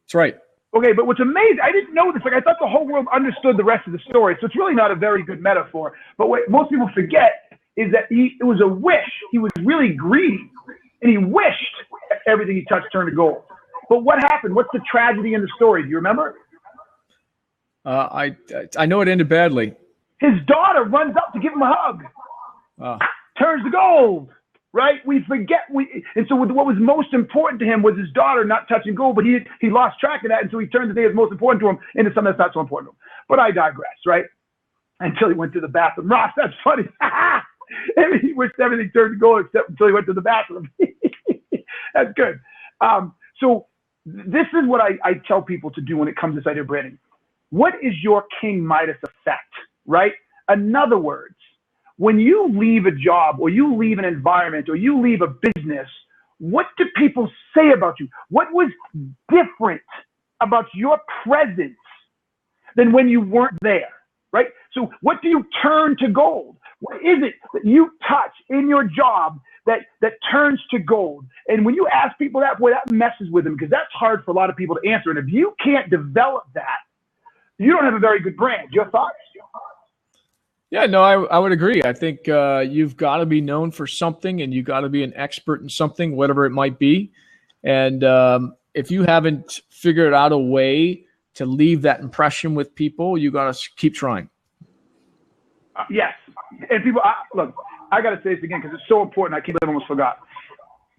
That's right. Okay, but what's amazing, I didn't know this. Like, I thought the whole world understood the rest of the story, so it's really not a very good metaphor. But what most people forget is that it was a wish. He was really greedy, and he wished everything he touched turned to gold. But what happened? What's the tragedy in the story? Do you remember? I know it ended badly. His daughter runs up to give him a hug. Turns to gold, right? We forget. And so what was most important to him was his daughter not touching gold, but he lost track of that, and so he turned the thing that's most important to him into something that's not so important to him. But I digress, right? Until he went to the bathroom. Ross, that's funny. He wished everything turned to gold except until he went to the bathroom. That's good. So this is what I tell people to do when it comes to this idea of branding. What is your King Midas effect, right? In other words, when you leave a job or you leave an environment or you leave a business, what do people say about you? What was different about your presence than when you weren't there, right? So what do you turn to gold? What is it that you touch in your job that turns to gold? And when you ask people that, boy, that messes with them, because that's hard for a lot of people to answer. And if you can't develop that, you don't have a very good brand. Your thoughts? Yeah, no, I would agree. I think you've got to be known for something, and you got to be an expert in something, whatever it might be. And if you haven't figured out a way to leave that impression with people, you got to keep trying. Yes. And people, look, I got to say this again because it's so important. I almost forgot.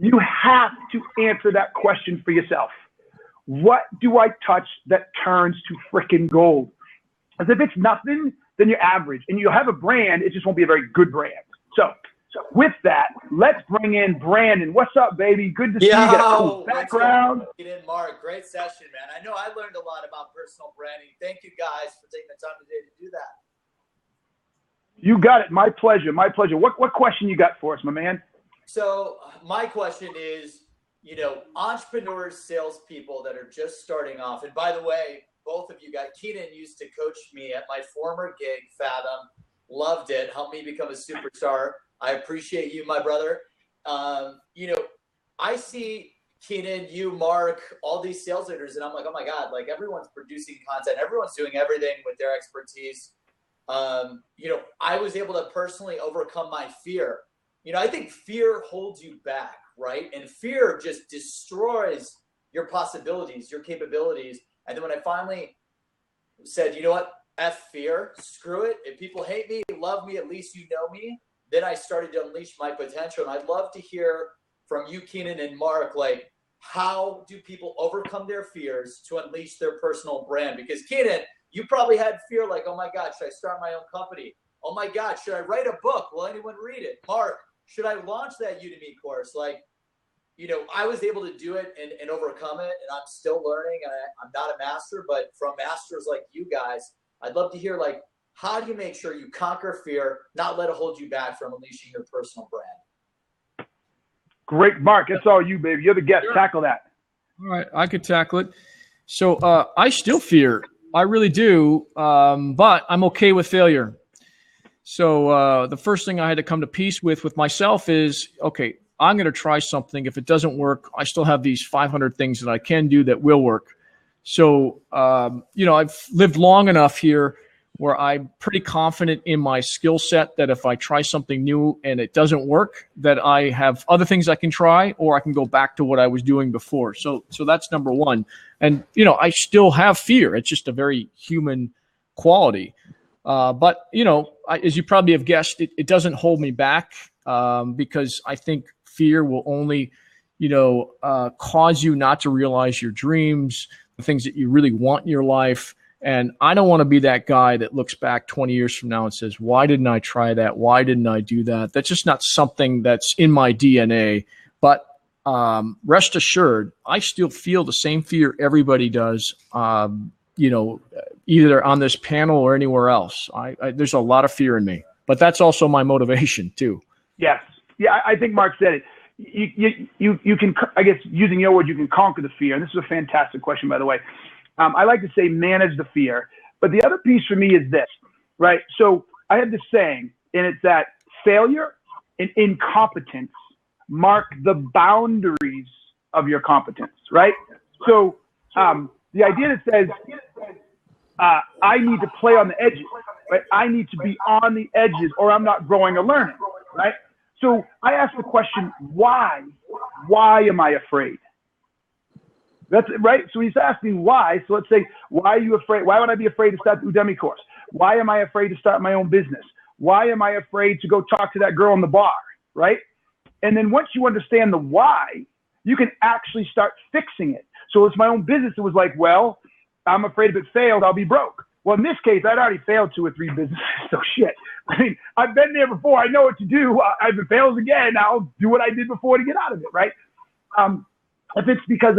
You have to answer that question for yourself. What do I touch that turns to freaking gold? As if it's nothing, then you're average. And you'll have a brand, it just won't be a very good brand. So with that, let's bring in Brandon. What's up, baby? Good to see you. You got a cool background. Get in, Mark. Great session, man. I know I learned a lot about personal branding. Thank you guys for taking the time today to do that. You got it. My pleasure. My pleasure. What question you got for us, my man? So my question is, entrepreneurs, salespeople that are just starting off. And by the way, both of you guys, Keenan used to coach me at my former gig, Fathom. Loved it. Helped me become a superstar. I appreciate you, my brother. I see Keenan, you, Mark, all these sales leaders, and I'm like, oh my God, like everyone's producing content. Everyone's doing everything with their expertise. I was able to personally overcome my fear. I think fear holds you back, right? And fear just destroys your possibilities, your capabilities. And then when I finally said, you know what, F fear, screw it. If people hate me, love me, at least you know me. Then I started to unleash my potential. And I'd love to hear from you, Keenan and Mark, like, how do people overcome their fears to unleash their personal brand? Because Keenan, you probably had fear like, oh my God, should I start my own company? Oh my God, should I write a book? Will anyone read it? Mark, should I launch that Udemy course? Like, I was able to do it and overcome it, and I'm still learning, and I'm not a master, but from masters like you guys, I'd love to hear, like, how do you make sure you conquer fear, not let it hold you back from unleashing your personal brand? Great, Mark. It's all you, baby. You're the guest. Sure. Tackle that. All right, I could tackle it. So I still fear. I really do, but I'm okay with failure. So the first thing I had to come to peace with myself is, okay, I'm going to try something. If it doesn't work, I still have these 500 things that I can do that will work. So, I've lived long enough here where I'm pretty confident in my skill set that if I try something new and it doesn't work, that I have other things I can try, or I can go back to what I was doing before. So that's number one. And, I still have fear. It's just a very human quality. But, as you probably have guessed, it doesn't hold me back because I think fear will only, cause you not to realize your dreams, the things that you really want in your life. And I don't want to be that guy that looks back 20 years from now and says, why didn't I try that? Why didn't I do that? That's just not something that's in my DNA. But rest assured, I still feel the same fear everybody does, either on this panel or anywhere else. There's a lot of fear in me, but that's also my motivation too. Yes. Yeah, I think Mark said it. You can, I guess, using your words, you can conquer the fear. And this is a fantastic question, by the way. I like to say manage the fear. But the other piece for me is this, right? So I have this saying, and it's that failure and incompetence mark the boundaries of your competence, right? So the idea that says, I need to play on the edges, right? I need to be on the edges or I'm not growing or learning, right? So I ask the question, why? Why am I afraid? That's right. So he's asking why. So let's say, why are you afraid? Why would I be afraid to start the Udemy course? Why am I afraid to start my own business? Why am I afraid to go talk to that girl in the bar? Right. And then once you understand the why, you can actually start fixing it. So it's my own business. It was like, well, I'm afraid if it failed, I'll be broke. Well, in this case, I'd already failed 2 or 3 businesses. So shit. I mean, I've been there before. I know what to do. If it fails again, I'll do what I did before to get out of it. Right. If it's because,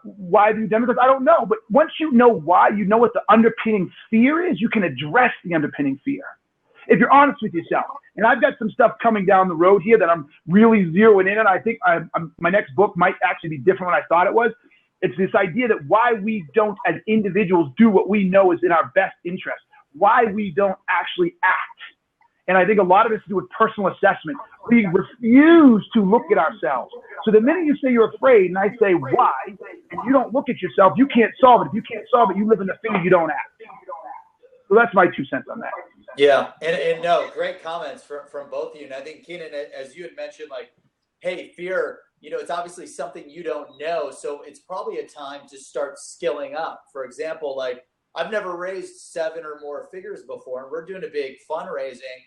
why do you do it? I don't know. But once you know why, you know what the underpinning fear is, you can address the underpinning fear. If you're honest with yourself. And I've got some stuff coming down the road here that I'm really zeroing in on. I think my next book might actually be different than I thought it was. It's this idea that why we don't, as individuals, do what we know is in our best interest. Why we don't actually act. And I think a lot of this is to do with personal assessment. We refuse to look at ourselves. So the minute you say you're afraid, and I say why, and you don't look at yourself, you can't solve it. If you can't solve it, you live in the fear, you don't act. So that's my 2 cents on that. Yeah, and no, great comments from both of you. And I think, Keenan, as you had mentioned, like, hey, fear, it's obviously something you don't know. So it's probably a time to start skilling up. For example, like, I've never raised 7 or more figures before, and we're doing a big fundraising.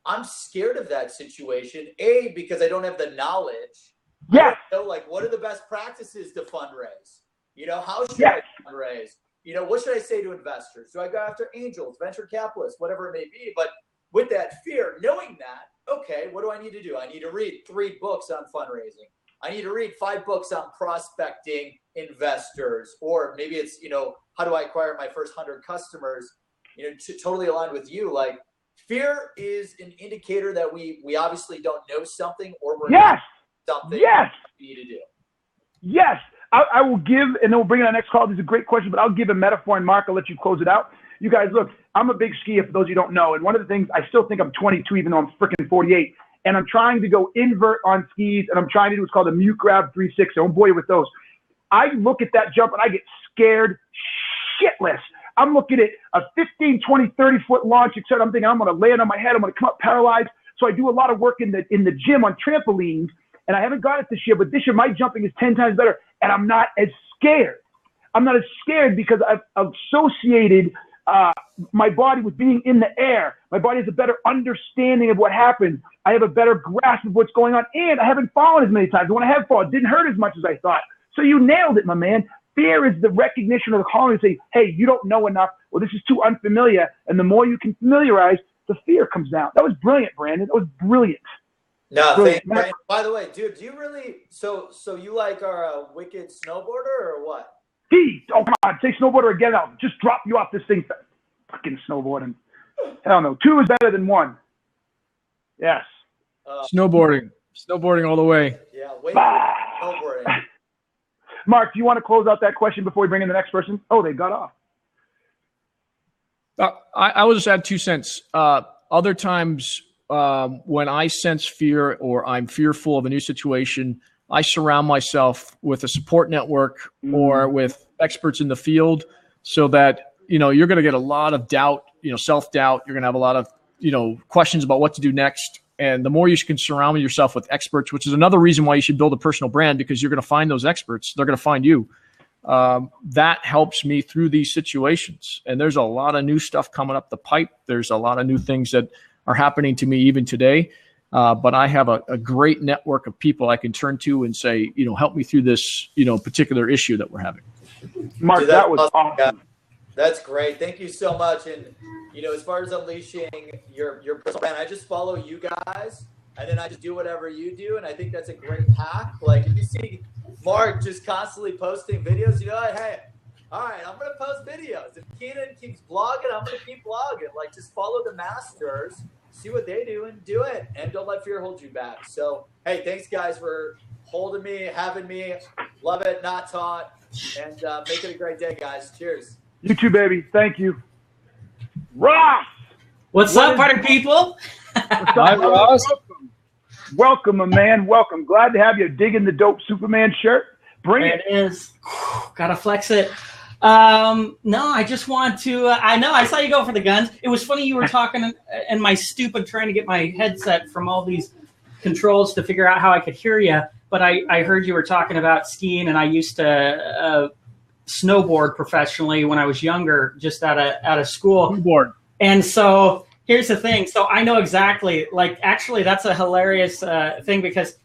I'm scared of that situation, because I don't have the knowledge. Yes. I don't know, like, what are the best practices to fundraise? How should I fundraise? What should I say to investors? Do I go after angels, venture capitalists, whatever it may be? But with that fear, knowing that, okay, what do I need to do? I need to read 3 books on fundraising. I need to read 5 books on prospecting investors, or maybe it's, how do I acquire my first 100 customers? Totally aligned with you. Like, fear is an indicator that we obviously don't know something, or we're not something we need to do. Yes, I will give, and then we'll bring in our next call. This is a great question, but I'll give a metaphor, and Mark, I'll let you close it out. You guys, look, I'm a big skier, for those of you who don't know, and one of the things, I still think I'm 22, even though I'm freaking 48, and I'm trying to go invert on skis, and I'm trying to do what's called a mute grab 360. I'm boy with those. I look at that jump, and I get scared shitless. I'm looking at a 15, 20, 30-foot launch, etc. I'm thinking I'm going to land on my head. I'm going to come up paralyzed. So I do a lot of work in the gym on trampolines, and I haven't got it this year, but this year my jumping is 10 times better, and I'm not as scared. I'm not as scared because I've associated my body with being in the air. My body has a better understanding of what happens. I have a better grasp of what's going on, and I haven't fallen as many times. And when I have fallen, it didn't hurt as much as I thought. So you nailed it, my man. Fear is the recognition of the calling to say, hey, you don't know enough, or this is too unfamiliar, and the more you can familiarize, the fear comes down. That was brilliant, Brandon. That was brilliant. No, brilliant. thank you. By the way, dude, do you really so you like are a wicked snowboarder or what? Oh, come on. Say snowboarder again. I'll just drop you off this thing. Fucking snowboarding. Hell no. 2 is better than 1. Yes. Snowboarding all the way. Yeah, snowboarding. Mark, do you want to close out that question before we bring in the next person? Oh, they got off. I will just add 2 cents. Other times when I sense fear or I'm fearful of a new situation, I surround myself with a support network or with experts in the field so that, you're going to get a lot of doubt, self-doubt. You're going to have a lot of, questions about what to do next. And the more you can surround yourself with experts, which is another reason why you should build a personal brand, because you're going to find those experts. They're going to find you. That helps me through these situations. And there's a lot of new stuff coming up the pipe. There's a lot of new things that are happening to me even today. But I have a great network of people I can turn to and say, help me through this, particular issue that we're having. Mark, Dude, that was awesome. That's great. Thank you so much. And, as far as unleashing your personal brand, I just follow you guys and then I just do whatever you do. And I think that's a great hack. Like if you see Mark just constantly posting videos, hey, all right, I'm going to post videos. If Keenan keeps blogging, I'm going to keep blogging. Like just follow the masters, see what they do and do it. And don't let fear hold you back. So, hey, thanks guys for holding me, having me. Love it. Not taught. And make it a great day, guys. Cheers. You too, baby. Thank you. Ross! What's up, party people? Hi, Ross. Welcome, my man. Welcome. Glad to have you digging the dope Superman shirt. Bring it. It is. Gotta flex it. No, I just want to. I know. I saw you go for the guns. It was funny you were talking, and my stupid trying to get my headset from all these controls to figure out how I could hear you. But I heard you were talking about skiing, and I used to snowboard professionally when I was younger, just out of school. Snowboard. And so here's the thing. So I know exactly. Like, actually, that's a hilarious thing because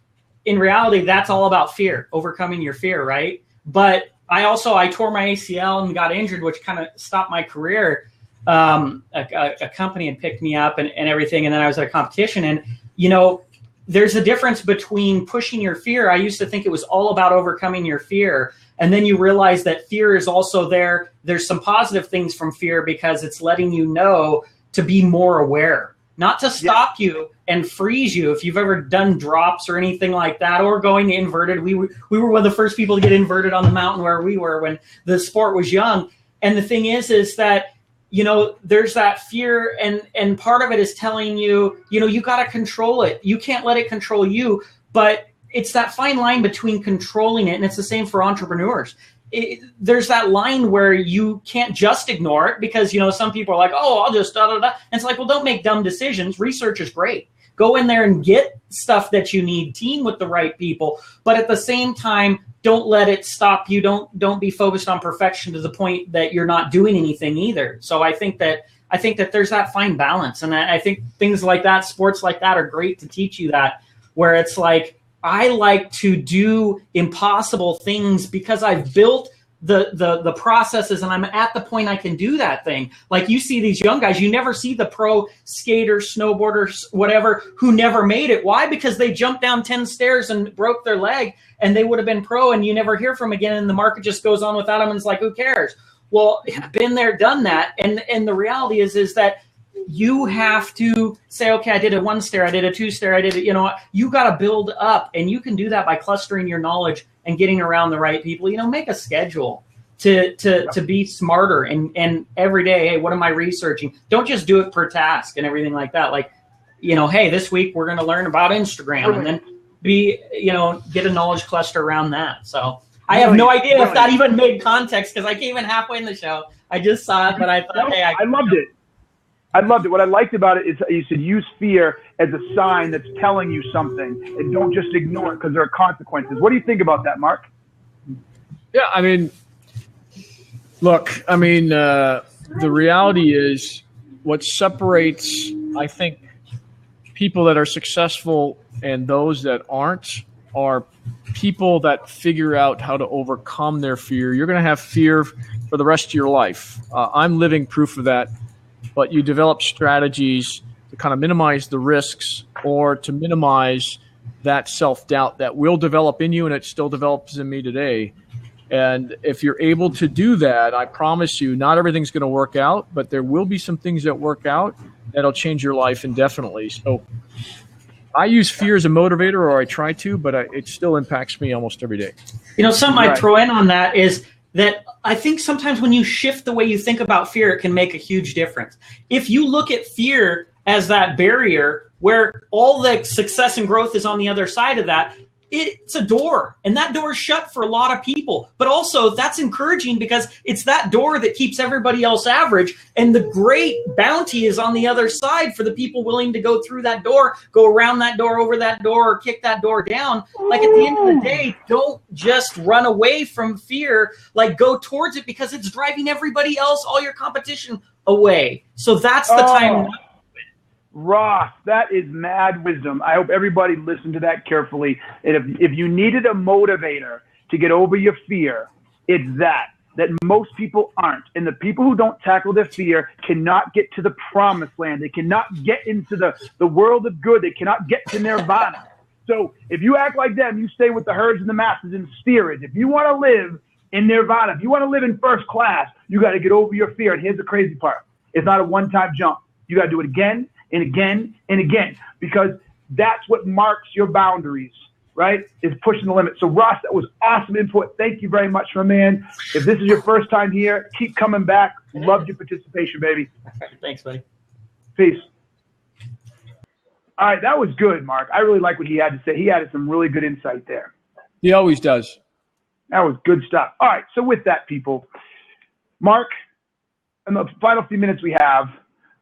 in reality, that's all about fear, overcoming your fear, right? But I tore my ACL and got injured, which kind of stopped my career. A company had picked me up and everything, and then I was at a competition. And, there's a difference between pushing your fear. I used to think it was all about overcoming your fear. And then you realize that fear is also there. There's some positive things from fear because it's letting you know to be more aware, not to stop you and freeze you. If you've ever done drops or anything like that, or going inverted, we were one of the first people to get inverted on the mountain where we were when the sport was young. And the thing is that, there's that fear and part of it is telling you, you got to control it. You can't let it control you, but it's that fine line between controlling it. And it's the same for entrepreneurs. There's that line where you can't just ignore it because, some people are like, oh, I'll just da-da-da. And it's like, well, don't make dumb decisions. Research is great. Go in there and get stuff that you need, team with the right people. But at the same time, don't let it stop you. Don't be focused on perfection to the point that you're not doing anything either. So I think that there's that fine balance. And I think things like that, sports like that are great to teach you that, where it's like, I like to do impossible things because I've built the processes and I'm at the point I can do that thing. Like you see these young guys, you never see the pro skaters, snowboarders, whatever, who never made it. Why? Because they jumped down 10 stairs and broke their leg and they would have been pro and you never hear from them again. And the market just goes on without them. And it's like, who cares? Well, I've been there, done that. And the reality is that you have to say, okay, I did a 1-stair, I did a 2-stair, I did it. You got to build up, and you can do that by clustering your knowledge and getting around the right people. Make a schedule to be smarter, and every day, hey, what am I researching? Don't just do it per task and everything like that. Like, hey, this week we're going to learn about Instagram, and then get a knowledge cluster around that. So I have no idea if that even made context, because I came in halfway in the show. I just saw it, but I thought, hey, I loved it. I loved it. What I liked about it is you said use fear as a sign that's telling you something, and don't just ignore it because there are consequences. What do you think about that, Mark? Yeah, I mean, look, the reality is what separates, I think, people that are successful and those that aren't are people that figure out how to overcome their fear. You're going to have fear for the rest of your life. I'm living proof of that. But you develop strategies to kind of minimize the risks or to minimize that self-doubt that will develop in you, and it still develops in me today. And if you're able to do that, I promise you, not everything's going to work out, but there will be some things that work out that'll change your life indefinitely. So I use fear as a motivator, or I try to, but it still impacts me almost every day. Something I'd throw in on that is that I think sometimes when you shift the way you think about fear, it can make a huge difference. If you look at fear as that barrier where all the success and growth is on the other side of that, it's a door, and that door is shut for a lot of people. But also that's encouraging because it's that door that keeps everybody else average, and the great bounty is on the other side for the people willing to go through that door, go around that door, over that door, or kick that door down. Like, at the end of the day, don't just run away from fear, like go towards it, because it's driving everybody else, all your competition, away. So that's the time. Ross, that is mad wisdom. I hope everybody listened to that carefully. And if you needed a motivator to get over your fear, it's that most people aren't. And the people who don't tackle their fear cannot get to the promised land. They cannot get into the world of good. They cannot get to nirvana. So if you act like them, you stay with the herds and the masses and spirits. If you want to live in nirvana, if you want to live in first class, you got to get over your fear. And here's the crazy part. It's not a one-time jump. You got to do it again and again and again, because that's what marks your boundaries, right? Is pushing the limit. So Ross, that was awesome input. Thank you very much, my man. If this is your first time here, keep coming back. Loved your participation, baby. Thanks, buddy. Peace. All right, that was good, Mark. I really like what he had to say. He added some really good insight there. He always does. That was good stuff. All right, so with that, people, Mark, in the final few minutes we have,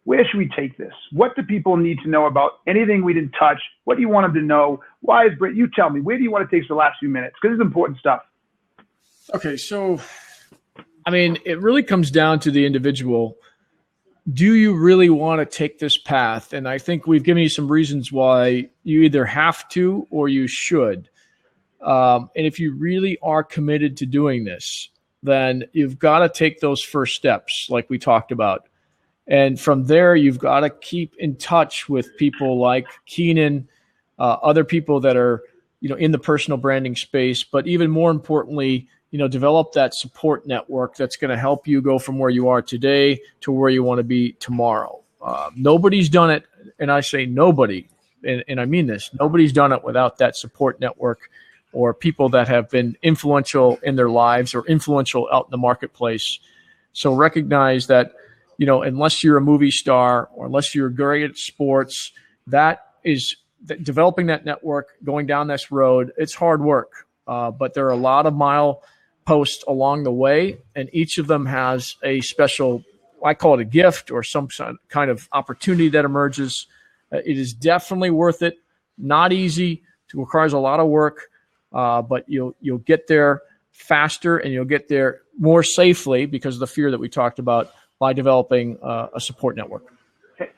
where should we take this? What do people need to know about anything we didn't touch? What do you want them to know? Why is Britt? You tell me. Where do you want to take the last few minutes? Because it's important stuff. Okay, so, it really comes down to the individual. Do you really want to take this path? And I think we've given you some reasons why you either have to or you should. And if you really are committed to doing this, then you've got to take those first steps like we talked about. And from there, you've got to keep in touch with people like Keenan, other people that are, in the personal branding space. But even more importantly, develop that support network that's going to help you go from where you are today to where you want to be tomorrow. Nobody's done it, and I say nobody, and I mean this. Nobody's done it without that support network or people that have been influential in their lives or influential out in the marketplace. So recognize that. Unless you're a movie star or unless you're great at sports, developing that network, going down this road, it's hard work. But there are a lot of mileposts along the way, and each of them has a special, I call it a gift or some kind of opportunity that emerges. It is definitely worth it. Not easy. It requires a lot of work, but you'll get there faster and you'll get there more safely because of the fear that we talked about, by developing a support network. Okay.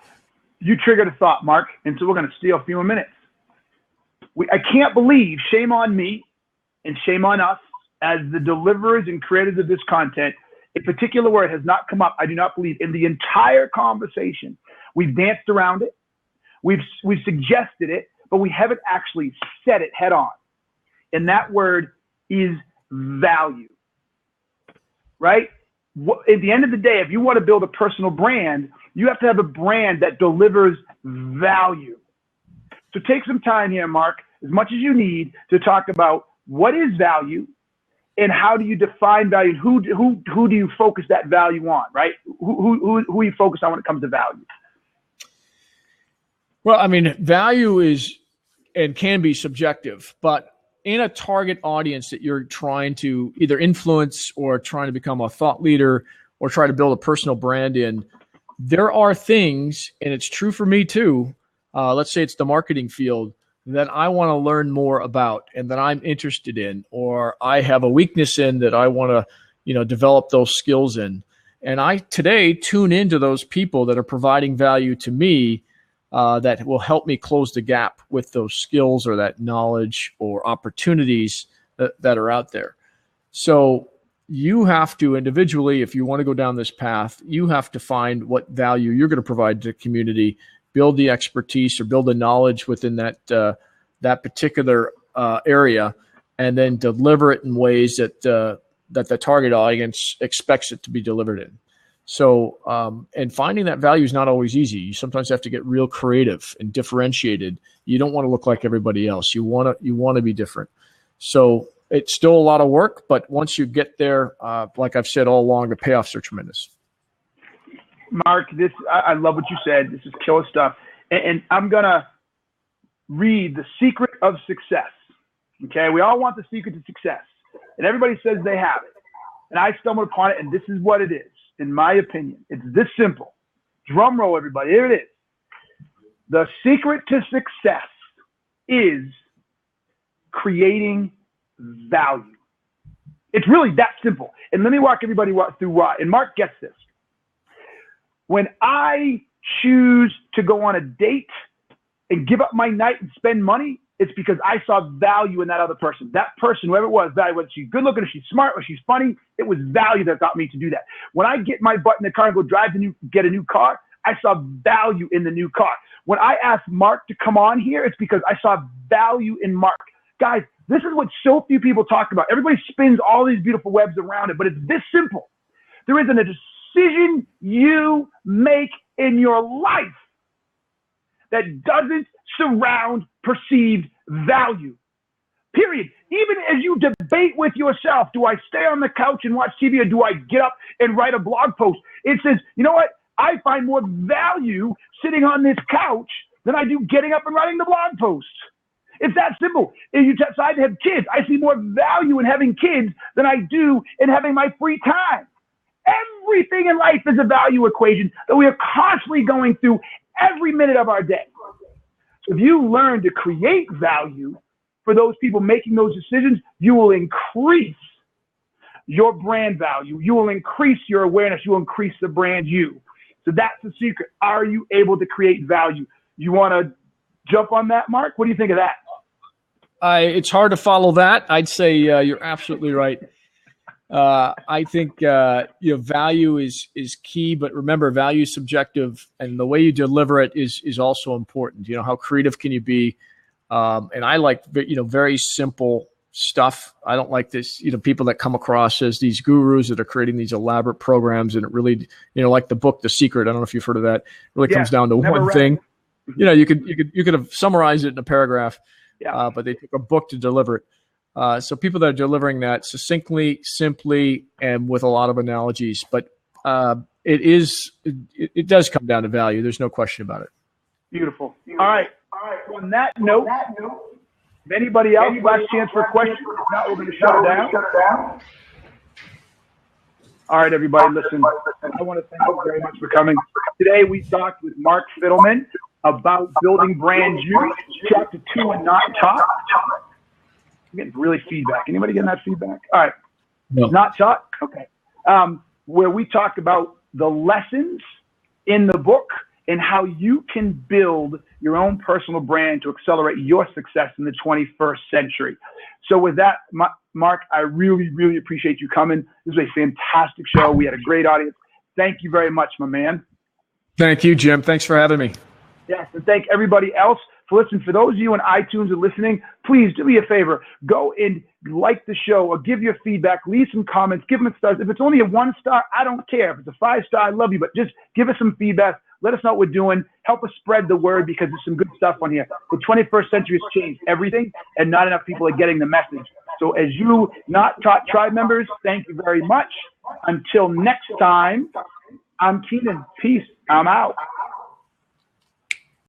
You triggered a thought, Mark, and so we're going to steal a few more minutes. I can't believe, shame on me and shame on us as the deliverers and creators of this content, a particular word has not come up, I do not believe, in the entire conversation. We've danced around it, we've suggested it, but we haven't actually said it head on. And that word is value, right? At the end of the day, if you want to build a personal brand, You have to have a brand that delivers value. So take some time here, Mark, as much as you need, to talk about what is value and how do you define value. Who do you focus that value on, right? Who you focus on when it comes to value? Well, I mean, value is and can be subjective, but in a target audience that you're trying to either influence or trying to become a thought leader or try to build a personal brand in, there are things, and it's true for me too, let's say it's the marketing field, that I want to learn more about and that I'm interested in, or I have a weakness in that I want to, develop those skills in. And I today tune into those people that are providing value to me that will help me close the gap with those skills or that knowledge or opportunities that are out there. So you have to individually, if you want to go down this path, you have to find what value you're going to provide to the community, build the expertise or build the knowledge within that particular area, and then deliver it in ways that the target audience expects it to be delivered in. So, and finding that value is not always easy. You sometimes have to get real creative and differentiated. You don't want to look like everybody else. You want to be different. So it's still a lot of work, but once you get there, like I've said all along, the payoffs are tremendous. Mark, I love what you said. This is killer stuff. And I'm going to read The Secret of Success. Okay. We all want the secret to success, and everybody says they have it. And I stumbled upon it, and this is what it is. In my opinion, it's this simple. Drum roll, everybody. Here it is. The secret to success is creating value. It's really that simple. And let me walk everybody through why. And Mark gets this. When I choose to go on a date and give up my night and spend money, it's because I saw value in that other person. That person, whoever it was, value, whether she's good looking, or she's smart, or she's funny, it was value that got me to do that. When I get my butt in the car and go get a new car, I saw value in the new car. When I asked Mark to come on here, it's because I saw value in Mark. Guys, this is what so few people talk about. Everybody spins all these beautiful webs around it, but it's this simple. There isn't a decision you make in your life that doesn't surround perceived value. Period. Even as you debate with yourself, do I stay on the couch and watch TV, or do I get up and write a blog post? It says, you know what? I find more value sitting on this couch than I do getting up and writing the blog post. It's that simple. If you decide to have kids, I see more value in having kids than I do in having my free time. Everything in life is a value equation that we are constantly going through every minute of our day. So if you learn to create value for those people making those decisions, you will increase your brand value. You will increase your awareness. You will increase the brand you. So that's the secret. Are you able to create value? You want to jump on that, Mark? What do you think of that? It's hard to follow that. I'd say you're absolutely right. I think value is key, but remember, value is subjective, and the way you deliver it is also important. How creative can you be? And I like very simple stuff. I don't like this people that come across as these gurus that are creating these elaborate programs, and it really like the book The Secret. I don't know if you've heard of that. It really comes down to one thing. You could have summarized it in a paragraph, but they took a book to deliver it. So people that are delivering that succinctly, simply, and with a lot of analogies, but it does come down to value. There's no question about it. Beautiful. All right. On that note, if anybody else, last chance for a question. If not, we're going to shut it down. All right, everybody, listen. I want to thank you very much for coming. Today we talked with Mark Fidelman about building brand you, chapter 2 and Not Taught. I'm getting really feedback. Anybody getting that feedback? All right. No. Not Taught? Okay. Where we talk about the lessons in the book and how you can build your own personal brand to accelerate your success in the 21st century. So with that, Mark, I really, really appreciate you coming. This was a fantastic show. We had a great audience. Thank you very much, my man. Thank you, Jim. Thanks for having me. Yes, and thank everybody else listen, for those of you on iTunes and listening, please do me a favor. Go and like the show or give your feedback. Leave some comments. Give them stars. If it's only a 1 star, I don't care. If it's a 5-star, I love you. But just give us some feedback. Let us know what we're doing. Help us spread the word because there's some good stuff on here. The 21st century has changed everything, and not enough people are getting the message. So as you Not Taught Tribe members, thank you very much. Until next time, I'm Keenan. Peace. I'm out.